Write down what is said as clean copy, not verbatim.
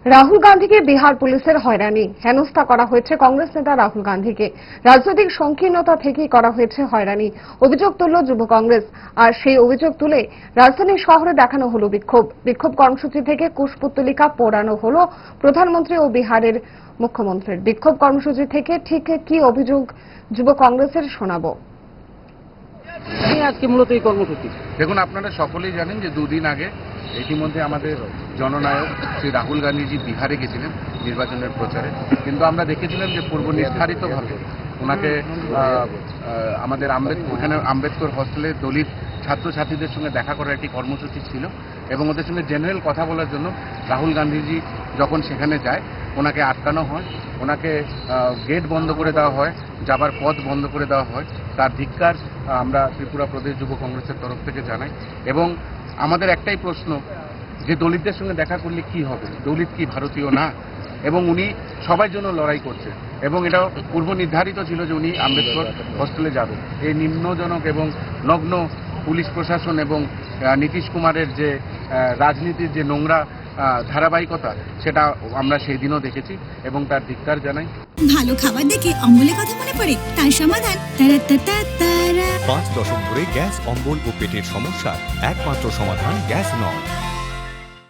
রাহুল গান্ধীকে বিহার পুলিশের হয়রানি, হেনস্থা করা হয়েছে কংগ্রেস নেতা রাহুল গান্ধীকে। রাজনৈতিক সংকীর্ণতা থেকেই করা হয়েছে হয়রানি, অভিযোগ তুলল যুব কংগ্রেস। আর সেই অভিযোগ তুলে রাজধানী শহরে দেখানো হলো বিক্ষোভ কর্মসূচি থেকে কুশপুত্তলিকা পোড়ানো হলো প্রধানমন্ত্রী ও বিহারের মুখ্যমন্ত্রীর। বিক্ষোভ কর্মসূচি থেকে ঠিক কি অভিযোগ যুব কংগ্রেসের শোনাবো। আজকে মূলত এই কর্মসূচি দেখুন, আপনারা সকলেই জানেন যে দুদিন আগে ইতিমধ্যে আমাদের জননায়ক শ্রী রাহুল গান্ধীজি বিহারে গেছিলেন নির্বাচনের প্রচারে। কিন্তু আমরা দেখেছিলাম যে পূর্ব নির্ধারিতভাবে ওনাকে আমাদের আম্বেদকর হস্টেলে দলিত ছাত্রছাত্রীদের সঙ্গে দেখা করার একটি কর্মসূচি ছিল এবং ওদের সঙ্গে জেনারেল কথা বলার জন্য রাহুল গান্ধীজি যখন সেখানে যায় ওনাকে আটকানো হয়, ওনাকে গেট বন্ধ করে দেওয়া হয়, যাবার পথ বন্ধ করে দেওয়া হয়। তার ধিক্কার আমরা ত্রিপুরা প্রদেশ যুব কংগ্রেসের তরফ থেকে জানাই এবং আমাদের একটাই প্রশ্ন যে দলিতদের সঙ্গে দেখা করলে কি হবে? দলিত কি ভারতীয় না? এবং উনি সবার জন্য লড়াই করছে এবং এটা পূর্ব নির্ধারিত ছিল যে উনি আম্বেদকর হস্টেলে যাবেন। এই নিম্নজনক এবং নগ্ন পুলিশ প্রশাসন এবং নীতিশ কুমারের যে রাজনীতির যে নোংরা ধারাবাহিকতা সেটা আমরা সেই দিনও দেখেছি এবং তার ধিক্কার জানাই। ভালো খাবার দেখে অম্বলের কথা মনে পড়ে, তার সমাধান 5 দশক ধরে গ্যাস, অম্বল ও পেটের সমস্যার একমাত্র সমাধান গ্যাস নয়।